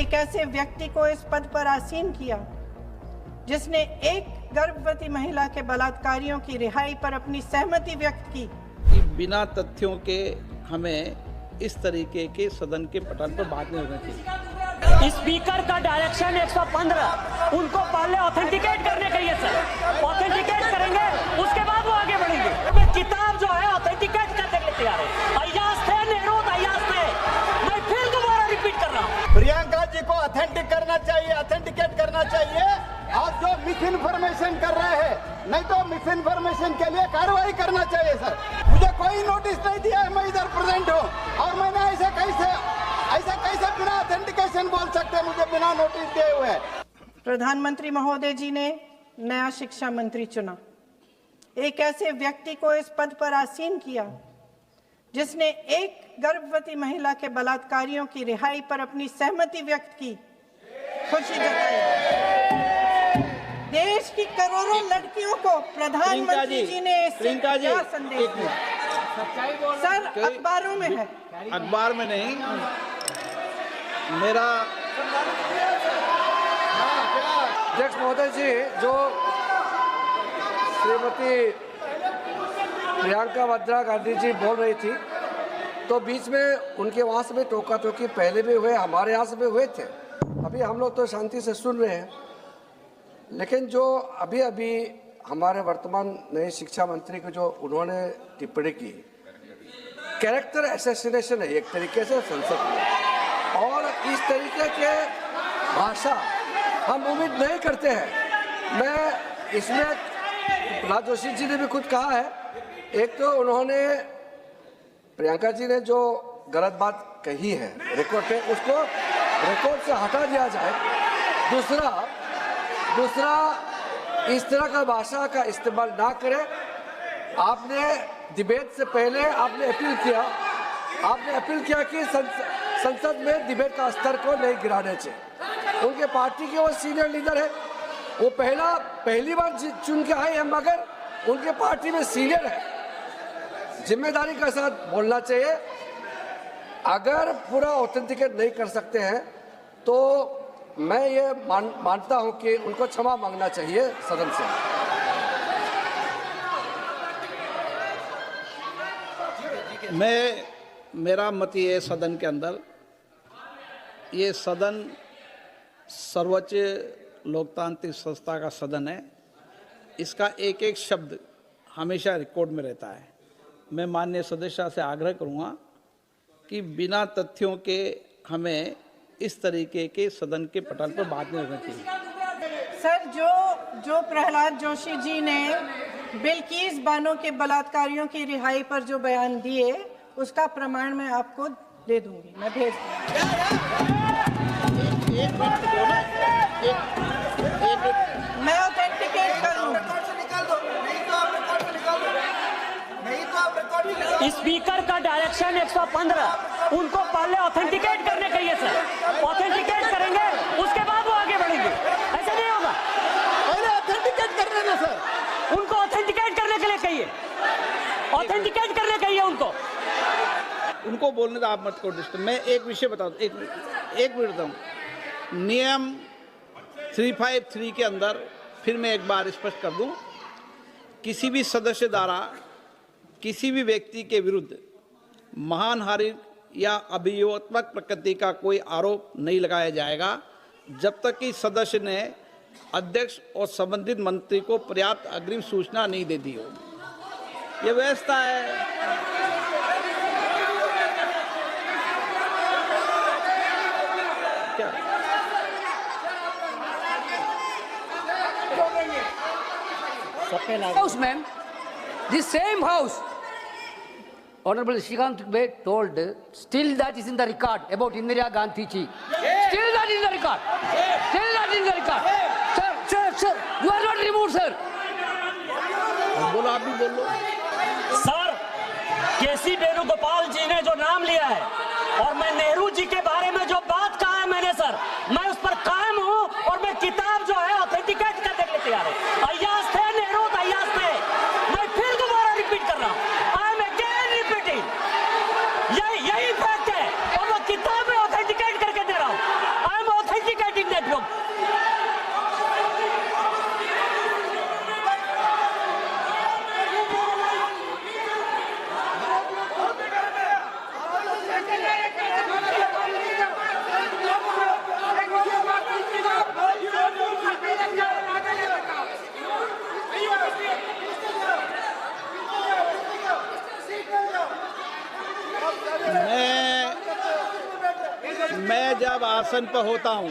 एक ऐसे व्यक्ति को इस पद पर आसीन किया जिसने एक गर्भवती महिला के बलात्कारियों की रिहाई पर अपनी सहमति व्यक्त की कि बिना तथ्यों के हमें इस तरीके के सदन के पटल पर बात नहीं होनी चाहिए। स्पीकर का डायरेक्शन 115 उनको पहले ऑथेंटिकेट करने का है सर, ऑथेंटिकेट करेंगे उसके बाद वो आगे बढ़ेंगे। किताब जो है ऑथेंटिकेट करने के लिए तैयार है। अय्याज थे, नेहरू अय्याज थे। मैं फिर दोबारा रिपीट कर रहा हूँ, प्रियंका जी को ऑथेंटिक करना चाहिए, ऑथेंटिकेट करना चाहिए। आप जो मिस इन्फॉर्मेशन कर रहे हैं, नहीं तो मिस इन्फॉर्मेशन के लिए कार्रवाई करना चाहिए सर। मुझे कोई नोटिस नहीं दिया है, मैं इधर प्रेजेंट हूँ और मैंने ऐसे कैसे बिना ऑथेंटिकेशन बोल सकते हैं, मुझे बिना नोटिस दिए हुए। प्रधानमंत्री महोदय जी ने नया शिक्षा मंत्री चुना, एक ऐसे व्यक्ति को इस पद पर आसीन किया जिसने एक गर्भवती महिला के बलात्कारियों की रिहाई पर अपनी सहमति व्यक्त की, खुशी जताई। देश की करोड़ों लड़कियों को प्रधानमंत्री जी ने क्या संदेश दिया? सर अखबारों में है, अखबार में नहीं। मेरा अध्यक्ष महोदय जी, जो श्रीमती प्रियंका वाड्रा गांधी जी बोल रही थी, तो बीच में उनके वहाँ से भी टोका टोकी पहले भी हुए, हमारे यहाँ से भी हुए थे। अभी हम लोग तो शांति से सुन रहे हैं, लेकिन जो अभी अभी हमारे वर्तमान नए शिक्षा मंत्री को जो उन्होंने टिप्पणी की, कैरेक्टर असैसिनेशन है एक तरीके से संसद में, और इस तरीके के भाषा हम उम्मीद नहीं करते हैं। मैं इसमें प्रहलाद जोशी जी ने भी खुद कहा है, एक तो उन्होंने प्रियंका जी ने जो गलत बात कही है रिकॉर्ड पे, उसको रिकॉर्ड से हटा दिया जाए। दूसरा इस तरह का भाषा का इस्तेमाल ना करें। आपने डिबेट से पहले आपने अपील किया कि संसद में डिबेट का स्तर को नहीं गिराने चाहिए। उनके पार्टी के वो सीनियर लीडर है, वो पहली बार चुन के आए हैं, मगर उनके पार्टी में सीनियर है, जिम्मेदारी के साथ बोलना चाहिए। अगर पूरा ऑथेंटिकेट नहीं कर सकते हैं तो मैं ये मानता हूं कि उनको क्षमा मांगना चाहिए सदन से। मेरा मत ये सदन के अंदर, ये सदन सर्वोच्च लोकतांत्रिक संस्था का सदन है, इसका एक एक शब्द हमेशा रिकॉर्ड में रहता है। मैं माननीय सदस्य से आग्रह करूंगा कि बिना तथ्यों के हमें इस तरीके के सदन के पटल पर बात नहीं होनी चाहिए। सर जो प्रहलाद जोशी जी ने बिल्किस बानो के बलात्कारियों की रिहाई पर जो बयान दिए, उसका प्रमाण मैं आपको दे दूंगी, मैं भेज दूंगी। मैं ऑथेंटिकेट कर लूंगी। स्पीकर का डायरेक्शन 115 उनको पहले ऑथेंटिकेट करने का है सर, ऑथेंटिकेट करेंगे उसके बाद वो आगे बढ़ेंगे। ऐसा नहीं होगा, पहले ऑथेंटिकेट कर लेना सर। उनको ऑथेंटिकेट करने के लिए कहिए, ऑथेंटिकेट करने कहिए उनको बोलने का आप मत करो डिस्टर्ब। मैं एक विषय बताऊँ, एक मिनट बताऊँ। नियम 353 के अंदर फिर मैं एक बार स्पष्ट कर दूं, किसी भी सदस्य द्वारा किसी भी व्यक्ति के विरुद्ध मानहानि या अभियोगात्मक प्रकृति का कोई आरोप नहीं लगाया जाएगा जब तक कि सदस्य ने अध्यक्ष और संबंधित मंत्री को पर्याप्त अग्रिम सूचना नहीं दे दी हो। ये व्यवस्था है। क्या House, ma'am. This same house, Honorable Shrikant Dubey told, still that is in the record about Indira Gandhi ji. Still that is in the record. Still that is in the record. Sir, you are not removed, sir. बोलो, आप भी बोलो। Sir, केसी वेणुगोपाल जी ने जो नाम लिया है और मैं नेहरू जी के बारे में जो बात कहा है मैंने सर, मैं उस पर कायम हूं और मैं किताब जो है ऑथेंटिकेट करने के लिए तैयार है। अय्याज थे, नेहरू अय्याज थे। मैं फिर दोबारा रिपीट कर रहा हूं, आई एम अगेन रिपीटिंग। यही फैक्ट है और मैं किताब में ऑथेंटिकेट करके दे रहा हूं। आई एम आसन पर होता हूँ,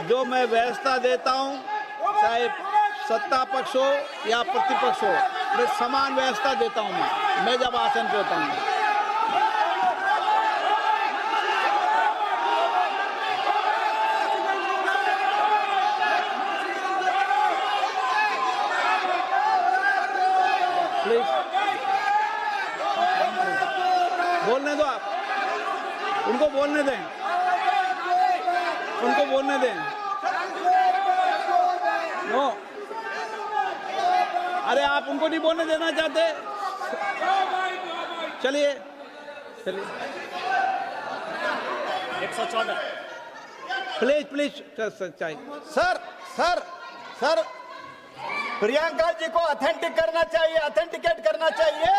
जो मैं व्यवस्था देता हूँ, चाहे सत्ता पक्ष हो या प्रतिपक्ष हो, मैं समान व्यवस्था देता हूँ। मैं जब आसन पे होता हूँ। प्लीज बोलने दो, आप उनको बोलने दें, उनको बोलने दें। नो, अरे आप उनको नहीं बोलने देना चाहते? चलिए चलिए 114 प्लीज प्लीज चाहिए। सर प्रियंका जी को ऑथेंटिक करना चाहिए, ऑथेंटिकेट करना चाहिए।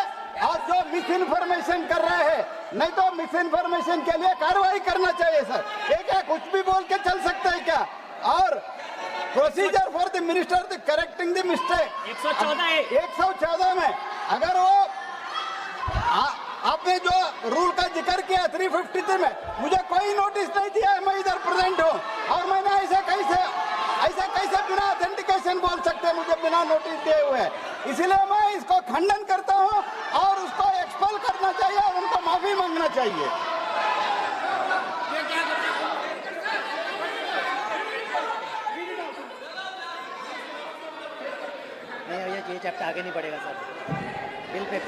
और जो मिस इन्फॉर्मेशन कर रहे हैं, नहीं तो मिस इन्फॉर्मेशन के लिए कार्रवाई करना चाहिए सर। ये क्या कुछ भी बोल के चल सकता है क्या? और procedure for the minister the correcting the mistake 114 में अगर वो आपने जो रूल का जिक्र किया 353 में, मुझे कोई नोटिस नहीं दिया है, मैं इधर प्रेजेंट हूँ और मैंने ऐसे कैसे बिना ऑथेंटिकेशन बोल सकते हैं, मुझे बिना नोटिस दिए हुए। इसलिए मैं इसको खंडन करता हूँ और उसको एक्सपेल करना चाहिए और उनको माफी मांगना चाहिए। नहीं, ये चैप्टर आगे नहीं बढ़ेगा sir. Bill pay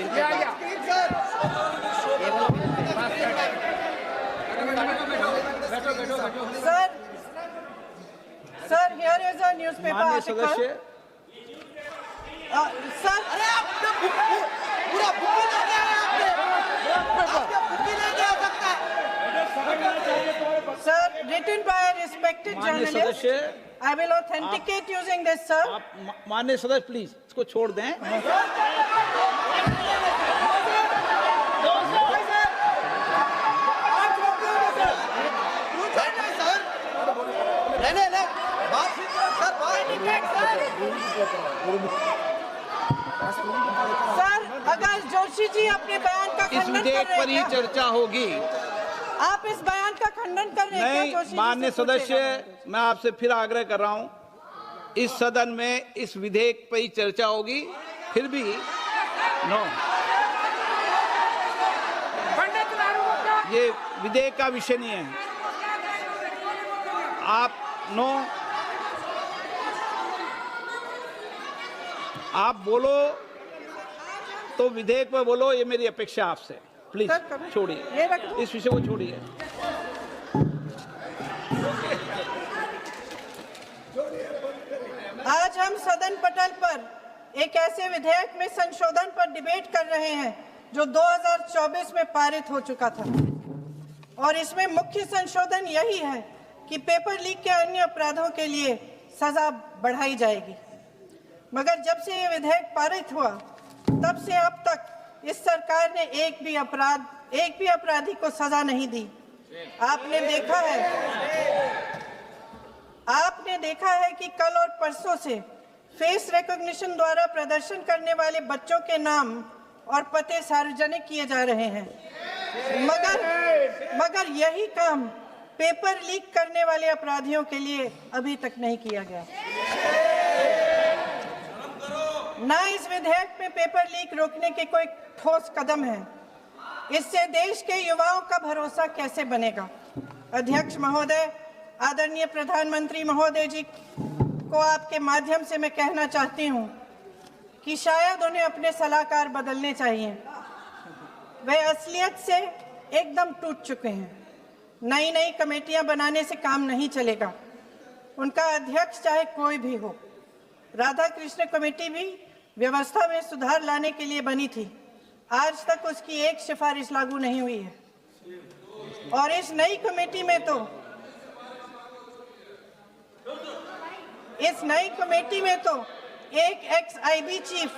sir here is a newspaper माननीय सदस्य, sir Sir, written by a respected माननीय journalist, सदस्य, I will authenticate using this, sir. आप माननीय सदस्य प्लीज इसको छोड़ दें। सर, अगर जोशी जी अपने बयान का इस खंडन कर विधेयक रहे पर ही हैं क्या? चर्चा होगी। आप इस बयान का खंडन कर रहे हैं क्या? नहीं, जोशी जी माननीय से पूछेगा। सदस्य, मैं आपसे फिर आग्रह कर रहा हूं, इस सदन में इस विधेयक पर ही चर्चा होगी। फिर भी नो, ये विधेयक का विषय नहीं है। आप नो, आप बोलो तो विधेयक पर बोलो, ये मेरी अपेक्षा आपसे। प्लीज सर, कभी- छोड़िए, ये रखो। इस विषय को छोड़िए। आज हम सदन पटल पर एक ऐसे विधेयक में संशोधन पर डिबेट कर रहे हैं जो 2024 में पारित हो चुका था और इसमें मुख्य संशोधन यही है कि पेपर लीक के अन्य अपराधों के लिए सजा बढ़ाई जाएगी। मगर जब से ये विधेयक पारित हुआ तब से अब तक इस सरकार ने एक भी अपराधी को सजा नहीं दी। आपने देखा है कि कल और परसों से फेस रिकॉग्निशन द्वारा प्रदर्शन करने वाले बच्चों के नाम और पते सार्वजनिक किए जा रहे हैं, मगर यही काम पेपर लीक करने वाले अपराधियों के लिए अभी तक नहीं किया गया। ना इस विधेयक में पेपर लीक रोकने के कोई ठोस कदम है। इससे देश के युवाओं का भरोसा कैसे बनेगा? अध्यक्ष महोदय, आदरणीय प्रधानमंत्री महोदय जी को आपके माध्यम से मैं कहना चाहती हूं कि शायद उन्हें अपने सलाहकार बदलने चाहिए। वे असलियत से एकदम टूट चुके हैं। नई कमेटियां बनाने से काम नहीं चलेगा। उनका अध्यक्ष चाहे कोई भी हो। राधा कृष्ण कमेटी भी व्यवस्था में सुधार लाने के लिए बनी थी। आज तक उसकी एक सिफारिश लागू नहीं हुई है और इस नई कमेटी में तो एक एक्स-आईबी चीफ